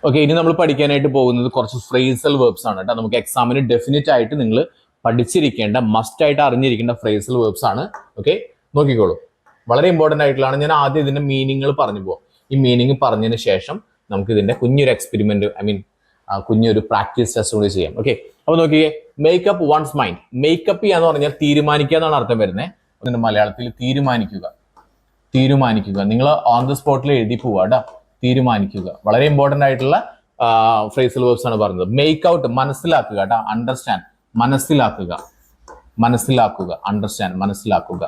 Okay, ഇനി നമ്മൾ പഠിക്കാനായിട്ട് പോകുന്നത് കുറച്ച് ഫ്രേസൽ വേർബ്സ് ആണ് കേട്ടോ. നമുക്ക് എക്സാമിന് ഡെഫിനറ്റ് ആയിട്ട് നിങ്ങൾ പഠിച്ചിരിക്കേണ്ട, മസ്റ്റ് ആയിട്ട് അറിഞ്ഞിരിക്കേണ്ട ഫ്രേസൽ വേർബ്സ് ആണ്. ഓക്കെ, നോക്കിക്കോളൂ, വളരെ ഇമ്പോർട്ടന്റ് ആയിട്ടുള്ളതാണ്. ഞാൻ ആദ്യം ഇതിന്റെ മീനിങ്ങൾ പറഞ്ഞു പോകാം. ഈ മീനിങ് പറഞ്ഞതിന് ശേഷം നമുക്ക് ഇതിന്റെ കുഞ്ഞൊരു എക്സ്പെരിമെന്റ്, കുഞ്ഞൊരു പ്രാക്ടീസ് ടെസ്റ്റ് കൂടി ചെയ്യാം. ഓക്കെ, അപ്പൊ നോക്കിയേ, മേക്കപ്പ് വൺസ് മൈൻഡ്. മേക്കപ്പ് ചെയ്യാന്ന് പറഞ്ഞാൽ തീരുമാനിക്കുക എന്നാണ് അർത്ഥം വരുന്നത്. മലയാളത്തിൽ തീരുമാനിക്കുക. തീരുമാനിക്കുക, നിങ്ങൾ ഓൺ ദ സ്പോട്ടിൽ എഴുതി പോവുക കേട്ടോ. തീരുമാനിക്കുക, വളരെ ഇമ്പോർട്ടന്റ് ആയിട്ടുള്ള ഫ്രേസൽ വേർബ്സ് ആണ് പറഞ്ഞത്. മേക്ക് ഔട്ട്, മനസ്സിലാക്കുക കേട്ടോ. അണ്ടർസ്റ്റാൻഡ്, മനസ്സിലാക്കുക. മനസ്സിലാക്കുക, അണ്ടർസ്റ്റാൻഡ്, മനസ്സിലാക്കുക.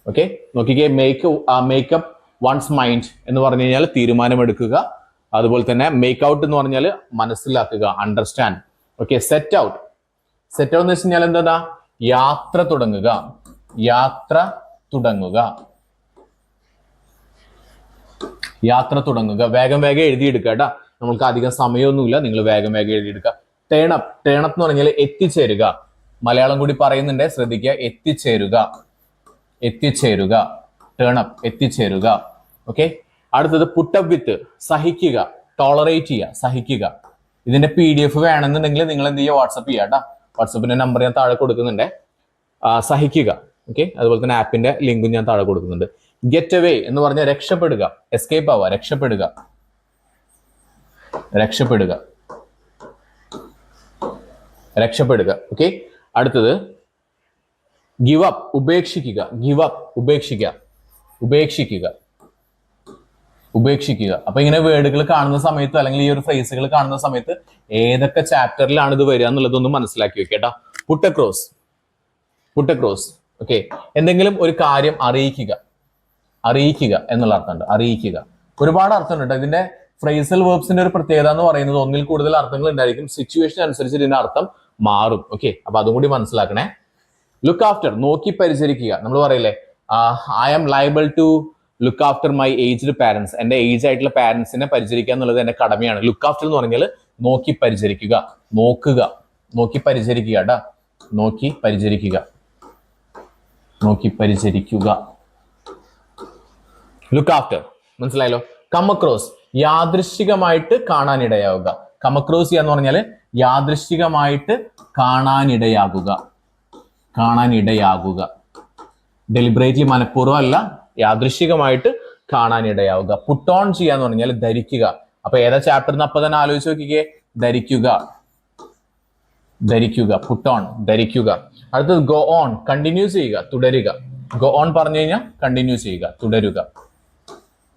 ഓക്കെ, നോക്കിക്കേ, മേക്കപ്പ് വൺസ് മൈൻഡ് എന്ന് പറഞ്ഞു കഴിഞ്ഞാൽ തീരുമാനമെടുക്കുക. അതുപോലെ തന്നെ മേക്ക് ഔട്ട് എന്ന് പറഞ്ഞാൽ മനസ്സിലാക്കുക, understand. Okay, set out. Set out എന്ന് വെച്ച് കഴിഞ്ഞാൽ എന്താ? യാത്ര തുടങ്ങുക. യാത്ര തുടങ്ങുക. യാത്ര തുടങ്ങുക. വേഗം വേഗം എഴുതിയെടുക്കുക കേട്ടോ. നമ്മൾക്ക് അധികം സമയമൊന്നുമില്ല, നിങ്ങൾ വേഗം വേഗം എഴുതിയെടുക്കുക. ടേണപ്പ്. ടേണപ്പ് എന്ന് പറഞ്ഞാൽ എത്തിച്ചേരുക. മലയാളം കൂടി പറയുന്നുണ്ട്, ശ്രദ്ധിക്കുക. എത്തിച്ചേരുക. എത്തിച്ചേരുക. ടേണപ്പ്, എത്തിച്ചേരുക. ഓക്കെ, അടുത്തത് പുട്ടപ്പ് വിത്ത്. സഹിക്കുക, ടോളറേറ്റ് ചെയ്യുക, സഹിക്കുക. ഇതിന്റെ PDF വേണമെന്നുണ്ടെങ്കിൽ നിങ്ങൾ എന്ത് ചെയ്യുക? വാട്സപ്പ് ചെയ്യുക കേട്ടോ. വാട്സപ്പിന്റെ നമ്പർ ഞാൻ താഴെ കൊടുക്കുന്നുണ്ട്. സഹിക്കുക. ഓക്കെ, അതുപോലെ തന്നെ ആപ്പിന്റെ ലിങ്കും ഞാൻ താഴെ കൊടുക്കുന്നുണ്ട്. ഗെറ്റ് അവേ എന്ന് പറഞ്ഞാൽ രക്ഷപ്പെടുക, എസ്കേപ്പ് ആവുക, രക്ഷപ്പെടുക. രക്ഷപ്പെടുക, രക്ഷപ്പെടുക. ഓക്കെ, അടുത്തത് ഗിവ് അപ്പ്, ഉപേക്ഷിക്കുക. ഗിവ് അപ്പ്, ഉപേക്ഷിക്കുക. ഉപേക്ഷിക്കുക, ഉപേക്ഷിക്കുക. അപ്പൊ ഇങ്ങനെ വേർഡുകൾ കാണുന്ന സമയത്ത്, അല്ലെങ്കിൽ ഈ ഒരു ഫ്രേസുകൾ കാണുന്ന സമയത്ത് ഏതൊക്കെ ചാപ്റ്ററിലാണ് ഇത് വരിക എന്നുള്ളതൊന്നും മനസ്സിലാക്കി വെക്കേട്ടാ. Put across. Put across. Okay, എന്തെങ്കിലും ഒരു കാര്യം അറിയിക്കുക. അറിയിക്കുക എന്നുള്ള അർത്ഥമുണ്ട്. അറിയിക്കുക, ഒരുപാട് അർത്ഥമുണ്ട്. ഇതിന്റെ ഫ്രേസൽ വേർബ്സിന്റെ ഒരു പ്രത്യേകത എന്ന് പറയുന്നത് ഒന്നിൽ കൂടുതൽ അർത്ഥങ്ങൾ ഉണ്ടായിരിക്കും. സിറ്റുവേഷൻ അനുസരിച്ച് ഇതിന്റെ അർത്ഥം മാറും. ഓക്കെ, അപ്പൊ അതും കൂടി മനസ്സിലാക്കണേ. ലുക്ക് ആഫ്റ്റർ, നോക്കി പരിചരിക്കുക. നമ്മൾ പറയില്ലേ, I am liable to look after my aged parents. എന്റെ ഏജ് ആയിട്ടുള്ള പാരന്റ്സിനെ പരിചരിക്കുക എന്നുള്ളത് എന്റെ കടമയാണ്. ലുക്ക് ആഫ്റ്റർ എന്ന് പറഞ്ഞാൽ നോക്കി പരിചരിക്കുക, നോക്കുക. നോക്കി പരിചരിക്കുക കേട്ടാ. നോക്കി പരിചരിക്കുക, നോക്കി പരിചരിക്കുക. ലുക്ക് ആഫ്റ്റർ, മനസ്സിലായല്ലോ. കം അക്രോസ്, യാദൃശ്ചികമായിട്ട് കാണാനിടയാവുക. കം അക്രോസ് ചെയ്യാന്ന് പറഞ്ഞാൽ യാദൃശ്ചികമായിട്ട് കാണാനിടയാകുക. കാണാനിടയാകുക. ഡെലിബറേറ്റ്ലി, മനഃപൂർവ്വം അല്ല, യാദൃശ്ചികമായിട്ട് കാണാനിടയാവുക. പുട്ട് ഓൺ ചെയ്യാന്ന് പറഞ്ഞാൽ ധരിക്കുക. അപ്പൊ ഏതാ ചാപ്റ്ററിന് അപ്പൊ തന്നെ ആലോചിച്ച് നോക്കിക്കേ. ധരിക്കുക, ധരിക്കുക. പുട്ട് ഓൺ, ധരിക്കുക. അടുത്തത് ഗോ ഓൺ, കണ്ടിന്യൂ ചെയ്യുക, തുടരുക. ഗോ ഓൺ പറഞ്ഞു കഴിഞ്ഞാൽ കണ്ടിന്യൂ ചെയ്യുക, തുടരുക,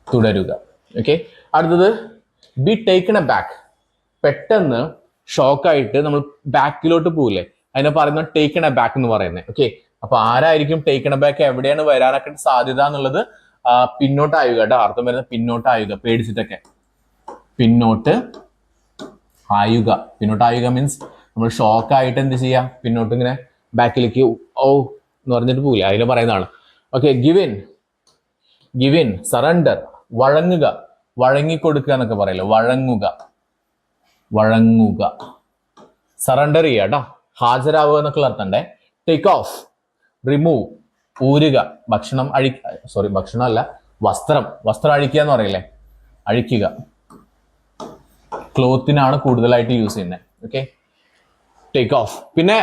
തുടരുക. ഓക്കെ, അടുത്തത് ബി ടേക്കൺ എ ബാക്ക്. പെട്ടെന്ന് ഷോക്കായിട്ട് നമ്മൾ ബാക്കിലോട്ട് പോവില്ലേ, അതിനെ പറയുന്ന ടേക്കൺ എ ബാക്ക് എന്ന് പറയുന്നത്. ഓക്കെ, അപ്പൊ ആരായിരിക്കും ടേക്കൺ എ ബാക്ക്, എവിടെയാണ് വരാനൊക്കെ സാധ്യത എന്നുള്ളത് പിന്നോട്ടായുക കേട്ടോ. അർത്ഥം വരുന്നത് പിന്നോട്ടായുക, പേടിച്ചിട്ടൊക്കെ. പിന്നോട്ട് ആയുക. പിന്നോട്ടായുക മീൻസ് നമ്മൾ ഷോക്കായിട്ട് എന്ത് ചെയ്യാം, പിന്നോട്ട് ഇങ്ങനെ ബാക്കിലേക്ക് ഓ എന്ന് പറഞ്ഞിട്ട് പോകില്ല, അതിന് പറയുന്നതാണ്. Okay, give in. ഗിവിൻ, സറണ്ടർ, വഴങ്ങുക, വഴങ്ങിക്കൊടുക്കുക എന്നൊക്കെ പറയില്ല, വഴങ്ങുക, വഴങ്ങുക. സറണ്ടർ ചെയ്യുക കേട്ടോ, ഹാജരാവുക എന്നൊക്കെ അർത്ഥണ്ടേ. ടേക്ക് ഓഫ്, റിമൂവ്, ഊരുക. ഭക്ഷണം ഭക്ഷണം അല്ല, വസ്ത്രം. വസ്ത്രം അഴിക്കുക എന്ന് പറയില്ലേ, അഴിക്കുക. ക്ലോത്തിനാണ് കൂടുതലായിട്ട് യൂസ് ചെയ്യുന്നത്. Okay, take off. പിന്നെ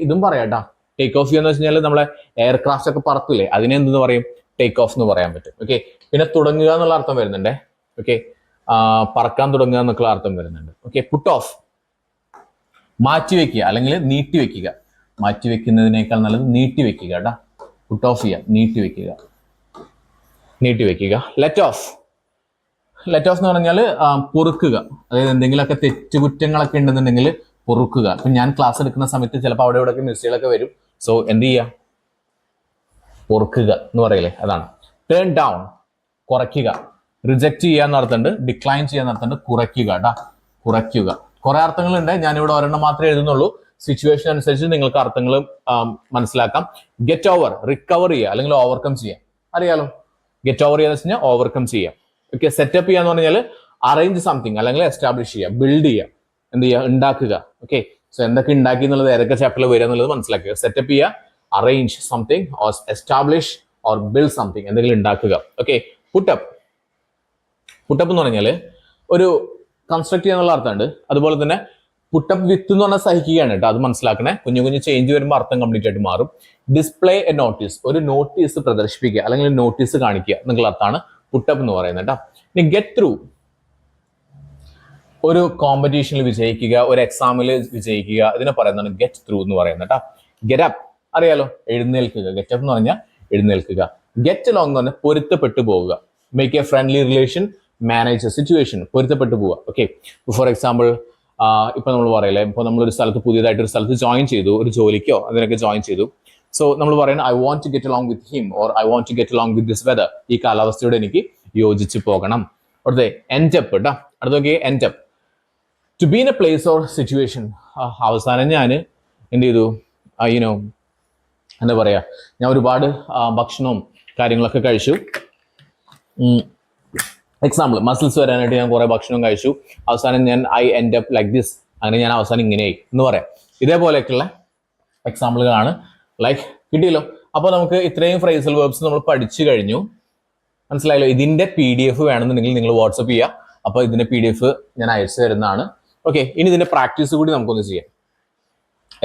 ഇതും പറയാം കേട്ടോ. ടേക്ക് ഓഫ് എന്ന് വെച്ച് കഴിഞ്ഞാൽ നമ്മളെ എയർക്രാഫ്റ്റ് ഒക്കെ പറത്തില്ലേ, അതിനെ എന്തെന്ന് പറയും, ടേക്ക് ഓഫ് എന്ന് പറയാൻ പറ്റും. ഓക്കെ, പിന്നെ തുടങ്ങുക എന്നുള്ള അർത്ഥം വരുന്നുണ്ട്. ഓക്കെ, പറക്കാൻ തുടങ്ങുക എന്നൊക്കെ അർത്ഥം വരുന്നുണ്ട്. ഓക്കെ, പുട്ട് ഓഫ്, മാറ്റിവെക്കുക അല്ലെങ്കിൽ നീട്ടിവെക്കുക. മാറ്റിവെക്കുന്നതിനേക്കാൾ നല്ലത് നീട്ടിവെക്കുക കേട്ടോ. പുട്ട് ഓഫ് ചെയ്യുക, നീട്ടിവെക്കുക, നീട്ടിവെക്കുക. Let off. ലെറ്റ് ഓഫ് എന്ന് പറഞ്ഞാൽ പൊറുക്കുക. അതായത് എന്തെങ്കിലുമൊക്കെ തെറ്റുകുറ്റങ്ങളൊക്കെ ഉണ്ടെന്നുണ്ടെങ്കിൽ പൊറുക്കുക. ഇപ്പൊ ഞാൻ ക്ലാസ് എടുക്കുന്ന സമയത്ത് ചിലപ്പോൾ അവിടെ ഇവിടെയൊക്കെ മിസ്റ്റേക്കൊക്കെ വരും. സോ എന്ത് ചെയ്യുക, പൊറുക്കുക എന്ന് പറയില്ലേ, അതാണ്. ടേൺ ഡൗൺ, കുറയ്ക്കുക. റിജക്റ്റ് ചെയ്യാന്ന് അർത്ഥമുണ്ട്, ഡിക്ലൈൻ ചെയ്യാന്ന് അർത്ഥമുണ്ട്, കുറയ്ക്കുക കേട്ടോ, കുറയ്ക്കുക. കുറെ അർത്ഥങ്ങളുണ്ട്, ഞാനിവിടെ ഒരെണ്ണം മാത്രമേ എഴുതുന്നുള്ളൂ. സിറ്റുവേഷൻ അനുസരിച്ച് നിങ്ങൾക്ക് അർത്ഥങ്ങൾ മനസ്സിലാക്കാം. ഗെറ്റ് ഓവർ, റിക്കവർ ചെയ്യുക അല്ലെങ്കിൽ ഓവർകം ചെയ്യുക. അറിയാലോ, ഗെറ്റ് ഓവർ ചെയ്യാന്ന് വെച്ച് കഴിഞ്ഞാൽ ഓവർകം ചെയ്യാം. ഓക്കെ, സെറ്റപ്പ് ചെയ്യാന്ന് പറഞ്ഞാൽ അറേഞ്ച് സംതിങ് അല്ലെങ്കിൽ എസ്റ്റാബ്ലിഷ് ചെയ്യുക, ബിൽഡ് ചെയ്യുക, എന്ത് ചെയ്യുക, ഉണ്ടാക്കുക. ഓക്കെ, സോ എന്തൊക്കെ ഉണ്ടാക്കി എന്നുള്ളത് ഏതൊക്കെ ചാപ്റ്ററിൽ വരിക എന്നുള്ളത് മനസ്സിലാക്കുക. സെറ്റപ്പ് ചെയ്യുക, arrange something, or establish or build something, എന്തെങ്കിലും ഉണ്ടാക്കുക. Okay, put up. പുട്ടപ്പ് എന്ന് പറഞ്ഞാൽ ഒരു കൺസ്ട്രക്ട് ചെയ്യാന്നുള്ള അർത്ഥമുണ്ട്. അതുപോലെ തന്നെ പുട്ടപ്പ് വിത്ത് എന്ന് പറഞ്ഞാൽ സഹിക്കുകയാണ് കേട്ടോ, അത് മനസ്സിലാക്കണേ. കുഞ്ഞു കുഞ്ഞു ചേഞ്ച് വരുമ്പോൾ അർത്ഥം കംപ്ലീറ്റ് ആയിട്ട് മാറും. ഡിസ്പ്ലേ എ നോട്ടീസ്, ഒരു നോട്ടീസ് പ്രദർശിപ്പിക്കുക അല്ലെങ്കിൽ നോട്ടീസ് കാണിക്കുക എന്നുള്ള അർത്ഥമാണ് പുട്ടപ്പ് എന്ന് പറയുന്നത് കേട്ടോ. ഇനി ഗെറ്റ് ത്രൂ, ഒരു കോമ്പറ്റീഷനിൽ വിജയിക്കുക, ഒരു എക്സാമിൽ വിജയിക്കുക, ഇതിനെ പറയുന്നതാണ് ഗെറ്റ് ത്രൂ എന്ന് പറയുന്നത് കേട്ടോ. ഗെറ്റ് അപ്പ് അറിയാലോ, എഴുന്നേൽക്കുക. ഗെറ്റ് അപ്പ് എന്ന് പറഞ്ഞാൽ എഴുന്നേൽക്കുക. ഗെറ്റ് അലോങ് എന്ന് പറഞ്ഞാൽ പൊരുത്തപ്പെട്ടു പോവുക. Make A friendly relation, manage A situation, പൊരുത്തപ്പെട്ടു പോവുക. ഓക്കെ, ഫോർ എക്സാമ്പിൾ ഇപ്പൊ നമ്മൾ പറയല്ലേ, ഇപ്പോൾ നമ്മളൊരു സ്ഥലത്ത് പുതിയതായിട്ട് ഒരു സ്ഥലത്ത് ജോയിൻ ചെയ്തു, ഒരു ജോലിക്കോ അതിനൊക്കെ ജോയിൻ ചെയ്തു. സോ നമ്മൾ പറയുന്നത് I want to get along with him or I want to get along with this weather, ഈ കാലാവസ്ഥയോട് എനിക്ക് യോജിച്ച് പോകണം. അടുത്തത് എൻഡപ്പ് കേട്ടോ. അടുത്തൊക്കെ end up, to be in a place or situation. അവസാനം ഞാൻ എന്ത് ചെയ്തു, യുനോ എന്താ പറയാ, ഞാൻ ഒരുപാട് ഭക്ഷണവും കാര്യങ്ങളൊക്കെ കഴിച്ചു. എക്സാമ്പിൾ, മസിൽസ് വരാനായിട്ട് ഞാൻ കുറെ ഭക്ഷണം കഴിച്ചു, അവസാനം ഞാൻ I end up like this, അങ്ങനെ ഞാൻ അവസാനം ഇങ്ങനെയായി എന്ന് പറയാം. ഇതേപോലെയൊക്കെയുള്ള എക്സാമ്പിളുകളാണ്. ലൈക്ക് കിട്ടിയല്ലോ. അപ്പോൾ നമുക്ക് ഇത്രയും ഫ്രേസൽ വേർബ്സ് നമ്മൾ പഠിച്ചു കഴിഞ്ഞു, മനസ്സിലായല്ലോ. ഇതിന്റെ PDF വേണമെന്നുണ്ടെങ്കിൽ നിങ്ങൾ വാട്സപ്പ് ചെയ്യുക. അപ്പോൾ ഇതിന്റെ PDF ഞാൻ അയച്ചു തരുന്നതാണ്. ഓക്കെ, ഇനി ഇതിന്റെ പ്രാക്ടീസ് കൂടി നമുക്കൊന്ന് ചെയ്യാം.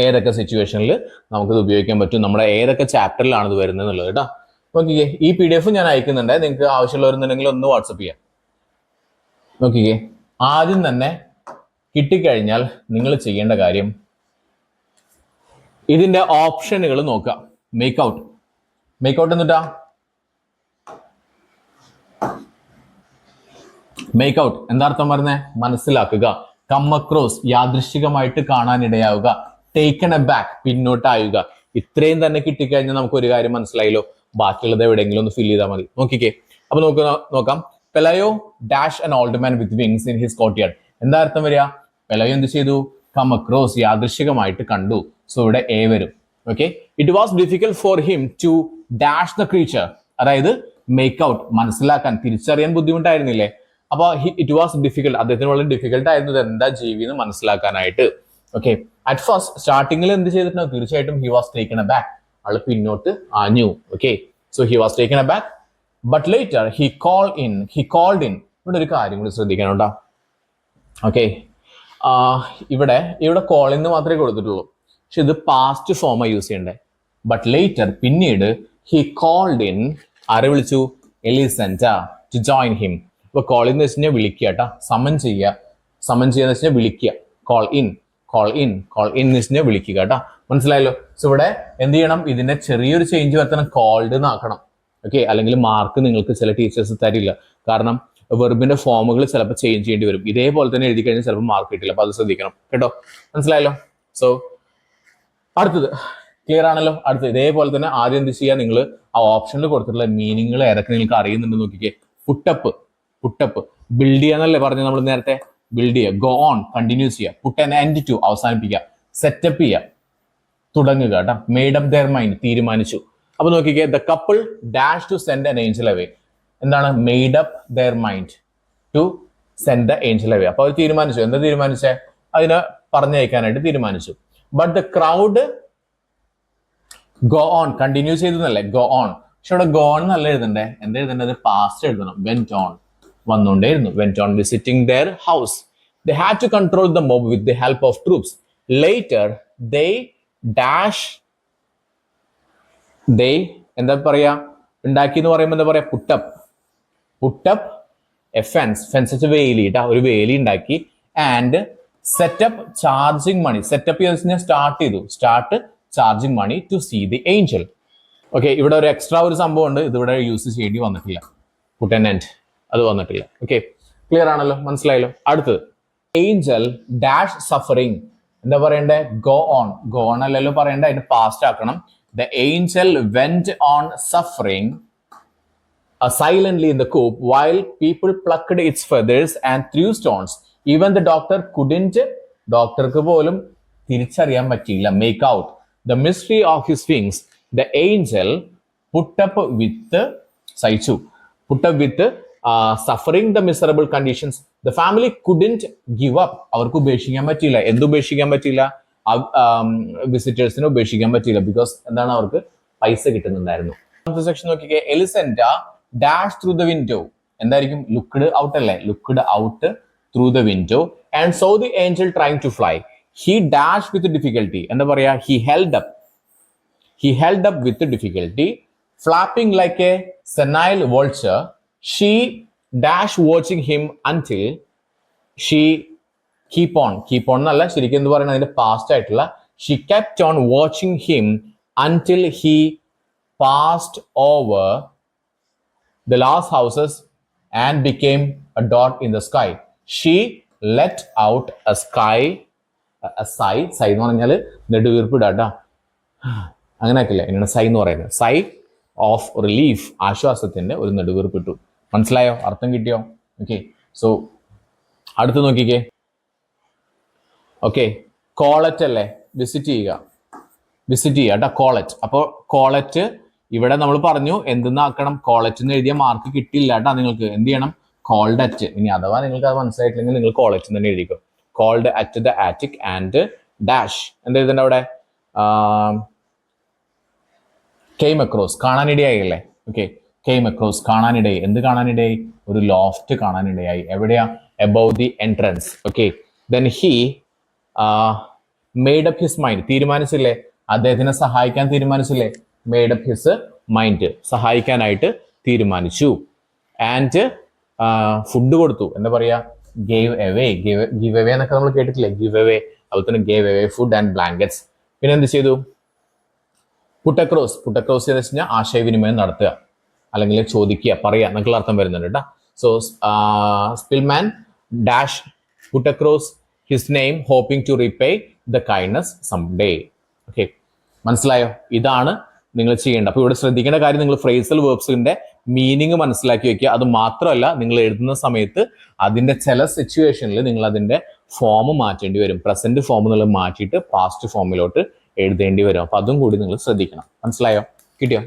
ഏതൊക്കെ സിറ്റുവേഷനിൽ നമുക്കിത് ഉപയോഗിക്കാൻ പറ്റും, നമ്മുടെ ഏതൊക്കെ ചാപ്റ്ററിലാണ് ഇത് വരുന്നത് എന്നുള്ളത് കേട്ടോ. നോക്കിക്കേ, ഈ PDF ഞാൻ അയക്കുന്നുണ്ട്, നിങ്ങൾക്ക് ആവശ്യമുള്ളവരുന്നുണ്ടെങ്കിൽ ഒന്ന് വാട്സപ്പ് ചെയ്യാം. നോക്കിക്കേ, ആദ്യം തന്നെ കിട്ടിക്കഴിഞ്ഞാൽ നിങ്ങൾ ചെയ്യേണ്ട കാര്യം ഇതിന്റെ ഓപ്ഷനുകൾ നോക്കുക. മേക്ക് ഔട്ട് എന്നിട്ടാ മേക്ക് ഔട്ട് എന്താ അർത്ഥം പറഞ്ഞേ? മനസ്സിലാക്കുക. കം അക്രോസ്, യാദൃശ്ചികമായിട്ട് കാണാനിടയാവുക. ടേക്കൺ എ ബാക്ക്, പിന്നോട്ടായുക. ഇത്രയും തന്നെ കിട്ടിക്കഴിഞ്ഞാൽ നമുക്ക് ഒരു കാര്യം മനസ്സിലായല്ലോ. ബാക്കിയുള്ളത് എവിടെയെങ്കിലും ഒന്ന് ഫിൽ ചെയ്താൽ മതി. നോക്കിക്കേ, അപ്പൊ നോക്കാം. Pelayo dash an old man with wings in his courtyard. എന്താ അർത്ഥം വരിക? പെലയോ എന്ത് ചെയ്തു? കം അക്രോസ്, യാദൃശ്ചികമായിട്ട് കണ്ടു. സോ ഇവിടെ എ വരും. Okay, it was difficult for him to dash the creature. അതായത് മേക്ക് ഔട്ട്, മനസ്സിലാക്കാൻ, തിരിച്ചറിയാൻ ബുദ്ധിമുട്ടായിരുന്നില്ലേ? അപ്പൊ ഇറ്റ് വാസ് ഡിഫിക്കൽട്ട്, അദ്ദേഹത്തിന് വളരെ ഡിഫിക്കൽട്ട് ആയിരുന്നു എന്താ ജീവി എന്ന് മനസ്സിലാക്കാനായിട്ട്. ഓക്കെ, അറ്റ് ഫസ്റ്റ് സ്റ്റാർട്ടിങ്ങിൽ എന്ത് ചെയ്തിട്ടുണ്ടോ? തീർച്ചയായിട്ടും he was taken aback, ആള് പിന്നോട്ട് ആഞ്ഞു. Okay, so he was taken aback. But later he called in. ഇവിടെ ഒരു കാര്യം കൂടി ശ്രദ്ധിക്കാനുണ്ടോ? ഓക്കെ, ഇവിടെ കോൾ ഇൻ മാത്രമേ കൊടുത്തിട്ടുള്ളൂ, പക്ഷെ ഇത് പാസ്റ്റ് ഫോമാണ് യൂസ് ചെയ്യണ്ടേ. ബട്ട് ലേറ്റർ, പിന്നീട്, ഹി കോൾഡ് ഇൻ, ആരെ വിളിച്ചു? എലിസെന്റ ടു ജോയിൻ ഹിം. ഇപ്പൊ കോൾ ഇൻ എന്ന് വെച്ച് കഴിഞ്ഞാൽ വിളിക്കുക കേട്ടോ, സമൻ ചെയ്യുക എന്ന് വെച്ച് കഴിഞ്ഞാൽ വിളിക്കുക. കോൾ ഇൻ എന്ന് വെച്ച് കഴിഞ്ഞാൽ വിളിക്കുക കേട്ടോ, മനസ്സിലായല്ലോ. സോ ഇവിടെ എന്ത് ചെയ്യണം? ഇതിന്റെ ചെറിയൊരു ചേഞ്ച് വരുത്തണം, കോൾഡ് എന്നാക്കണം. ഓക്കെ, അല്ലെങ്കിൽ മാർക്ക് നിങ്ങൾക്ക് ചില ടീച്ചേഴ്സ് തരില്ല, കാരണം വെർബിന്റെ ഫോമുകൾ ചിലപ്പോൾ ചേഞ്ച് ചെയ്യേണ്ടി വരും. ഇതേപോലെ തന്നെ എഴുതി കഴിഞ്ഞാൽ ചിലപ്പോൾ മാർക്ക് കിട്ടില്ല, അപ്പൊ അത് ശ്രദ്ധിക്കണം കേട്ടോ, മനസ്സിലായല്ലോ. സോ അടുത്തത് ക്ലിയർ ആണല്ലോ. അടുത്തത് ഇതേപോലെ തന്നെ ആദ്യം എന്ത് ചെയ്യുക? നിങ്ങൾ ആ ഓപ്ഷനിൽ കൊടുത്തിട്ടുള്ള മീനിങ്ങൾ ഏതൊക്കെ നിങ്ങൾക്ക് അറിയുന്നുണ്ട് നോക്കിക്കേ. പുട്ടപ്പ്, ബിൽഡ് ചെയ്യാന്നല്ലേ പറഞ്ഞത് നമ്മൾ നേരത്തെ? ബിൽഡ് ചെയ്യുക, ഗോ ഓൺ, കണ്ടിന്യൂസ് ചെയ്യുക, പുട്ട് ആൻ എൻഡ് ടു, അവസാനിപ്പിക്കുക, സെറ്റപ്പ് ചെയ്യുക, തുടങ്ങുക കേട്ടോ. മെയ്ഡ് അപ്പ് ദെയർ മൈൻഡ്, തീരുമാനിച്ചു. അപ്പൊ നോക്കിക്കേ, the couple dash to send an angel away. എന്താണ്? Made up their mind to send the angel away. അപ്പൊ അവർ തീരുമാനിച്ചു. എന്താ തീരുമാനിച്ചേ? അതിനെ പറഞ്ഞയക്കാനായിട്ട് തീരുമാനിച്ചു. But the crowd go on, continue ചെയ്തെന്നല്ലേ, ഗോ ഓൺ. പക്ഷെ ഇവിടെ ഗോ ഓൺ എന്നല്ല എഴുതണ്ടേ, എന്താ എഴുതേണ്ടത്? പാസ്റ്റ് എഴുതണം. വെന്റ് ഓൺ, വന്നുകൊണ്ടേയിരുന്നു. Went on visiting their house. They had to control the mob with the help of troops. Later they dash, they എന്താ പറയാ? ഉണ്ടാക്കി എന്ന് പറയുമ്പോൾ എന്താ പറയാ? പുട്ടപ്പ് എ ഫെൻസ് വെച്ച് വേലി ഇട്ടാ, ഒരു വേലി ഉണ്ടാക്കി. And setup charging money. Setup ചെയ്ത് start charging money to see the angel. Okay, ഇവിടെ ഒരു എക്സ്ട്രാ ഒരു സംഭവം ഉണ്ട്, ഇതിവിടെ യൂസ് ചെയ്യേണ്ടി വന്നിട്ടില്ല. പുട്ട് ആൻ എൻഡ് അത് വന്നിട്ടില്ല. ഓക്കെ, ക്ലിയർ ആണല്ലോ, മനസ്സിലായല്ലോ. അടുത്തത് ഏഞ്ചൽ ഡാഷ് സഫറിങ്. എന്താ പറയണ്ടേ? ഗോ ഓൺ അല്ലല്ലോ പറയണ്ടേ, അതിന്റെ പാസ്റ്റ് ആക്കണം. The Angel went on suffering silently in the coop while people plucked its feathers and threw stones. Even the doctor couldn't, ഡോക്ടർക്ക് പോലും തിരിച്ചറിയാൻ പറ്റിയില്ല, make out the mystery of his wings. The angel put up with suffering the miserable conditions. The family couldn't give up. അവർക്ക് ഉപേക്ഷിക്കാൻ പറ്റിയില്ല. ഉപേക്ഷിക്കാൻ പറ്റിയില്ല? വിസിറ്റേഴ്സിനെ ഉപേക്ഷിക്കാൻ പറ്റിയില്ല. ബിക്കോസ് എന്താണ്? അവർക്ക് പൈസ കിട്ടുന്നുണ്ടായിരുന്നു. സെക്ഷൻ നോക്കിക്കേ, എലിസെന്റ ഡാഷ് ത്രൂ ദ വിൻഡോ. എന്തായിരിക്കും? ലുക്ക്ഡ് ഔട്ട് അല്ലേ? Looked out through the window and saw the angel trying to fly. He dashed with difficulty. എന്താ പറയാ? He held up with difficulty, flapping like a senile vulture. She dashed watching him until she keep on എന്നല്ല ശരിക്കും എന്ത് പറയുന്നത് അതിന്റെ past ആയിട്ടുള്ള she kept on watching him until he passed over the last houses and became a dot in the sky. She let out a sigh എന്ന് പറഞ്ഞാൽ നെടുവീർപ്പിടാട്ടാ, അങ്ങനെ ആക്കില്ല, എന്നാണ് സൈ എന്ന് പറയുന്നത്, സൈ ഓഫ് റിലീഫ്, ആശ്വാസത്തിന്റെ ഒരു നെടുവീർപ്പിട്ടു. മനസ്സിലായോ? അർത്ഥം കിട്ടിയോ? ഓക്കെ, സോ അടുത്ത് നോക്കിക്കേ. ഓക്കെ, കോളറ്റ് അല്ലേ, വിസിറ്റ് ചെയ്യുക കേട്ടോ, കോളറ്റ്. അപ്പോൾ കോളറ്റ് ഇവിടെ നമ്മൾ പറഞ്ഞു എന്തെന്നാക്കണം, കോളറ്റ് എന്ന് എഴുതിയ മാർക്ക് കിട്ടില്ല കേട്ടോ നിങ്ങൾക്ക്. എന്ത് ചെയ്യണം? Called at. ഇനി അഥവാ നിങ്ങൾക്ക് അത് മനസ്സിലായിട്ടില്ലെങ്കിൽ നിങ്ങൾ കോളറ്റ് തന്നെ എഴുതിക്കോ. Called at the attic and dash എന്താ എഴുതണ്ട അവിടെ? കെയിം അക്രോസ്, കാണാനിടയായില്ലേ? ഓക്കെ, കെയിം അക്രോസ്, കാണാനിടയായി. എന്ത് കാണാനിടയായി? ഒരു ലോഫ്റ്റ് കാണാനിടയായി. എവിടെയാ? Above the entrance. Okay, then he made up his mind, തീരുമാനിച്ചില്ലേ? അദ്ദേഹത്തിനെ സഹായിക്കാൻ തീരുമാനിച്ചില്ലേ? മെയ്ഡ് അപ്പ് ഹിസ് മൈൻഡ്, സഹായിക്കാനായിട്ട് തീരുമാനിച്ചു. ആൻഡ് ഫുഡ് കൊടുത്തു. എന്താ പറയാ? Gave away. ഗിവ് എവേ എന്നൊക്കെ നമ്മൾ കേട്ടിട്ടില്ലേ? Give away. അതുപോലെ തന്നെ gave away food and blankets. പിന്നെ എന്ത് ചെയ്തു? പുട്ട് അക്രോസ് എന്ന് വെച്ച് കഴിഞ്ഞാൽ ആശയവിനിമയം നടത്തുക, അല്ലെങ്കിൽ ചോദിക്കുക, പറയുക എന്നൊക്കെയുള്ള അർത്ഥം വരുന്നുണ്ട് കേട്ടോ. So Spillman dash put across his name hoping to repay the kindness some day. Okay, മനസ്സിലായോ? ഇതാണ് നിങ്ങൾ ചെയ്യേണ്ടത്. അപ്പോൾ ഇവിടെ ശ്രദ്ധിക്കേണ്ട കാര്യം, നിങ്ങൾ ഫ്രേസൽ വേർബ്സിന്റെ മീനിങ് മനസ്സിലാക്കി വെക്കുക. അത് മാത്രമല്ല, നിങ്ങൾ എഴുതുന്ന സമയത്ത് അതിന്റെ ചില സിറ്റുവേഷനിൽ നിങ്ങൾ അതിന്റെ ഫോം മാറ്റേണ്ടി വരും. പ്രസന്റ് ഫോം എന്നുള്ളത് മാറ്റിയിട്ട് പാസ്റ്റ് ഫോമിലോട്ട് എഴുതേണ്ടി വരും. അപ്പൊ അതും കൂടി നിങ്ങൾ ശ്രദ്ധിക്കണം. മനസ്സിലായോ? കിട്ടിയോ?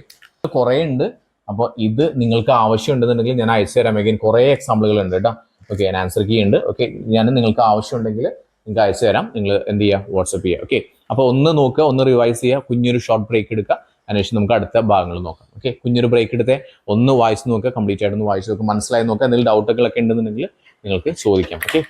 കുറേ ഉണ്ട്. അപ്പോൾ ഇത് നിങ്ങൾക്ക് ആവശ്യമുണ്ടെന്നുണ്ടെങ്കിൽ ഞാൻ അയച്ചു തരാം. അഗൈൻ കുറേ എക്സാമ്പിളുകൾ ഉണ്ട് കേട്ടോ. ഓക്കെ, ഞാൻ ആൻസർ കീ ഉണ്ട്. ഓക്കെ, ഞാൻ നിങ്ങൾക്ക് ആവശ്യമുണ്ടെങ്കിൽ നിങ്ങൾക്ക് അയച്ചു തരാം. നിങ്ങൾ എന്ത് ചെയ്യുക? വാട്സപ്പ് ചെയ്യുക. ഓക്കെ, അപ്പോൾ ഒന്ന് നോക്കുക, ഒന്ന് റിവൈസ് ചെയ്യുക, കുഞ്ഞൊരു ഷോർട്ട് ബ്രേക്ക് എടുക്കുക. അതിനുശേഷം നമുക്ക് അടുത്ത ഭാഗങ്ങൾ നോക്കാം. ഓക്കെ, കുഞ്ഞൊരു ബ്രേക്ക് എടുത്തേ, ഒന്ന് വായിച്ച് നോക്കുക, കംപ്ലീറ്റ് ആയിട്ടൊന്ന് വായിച്ച് നോക്കുക, മനസ്സിലായി നോക്കുക. എന്തെങ്കിലും ഡൗട്ടുകളൊക്കെ ഉണ്ടെന്നുണ്ടെങ്കിൽ നിങ്ങൾക്ക് ചോദിക്കാം. ഓക്കെ.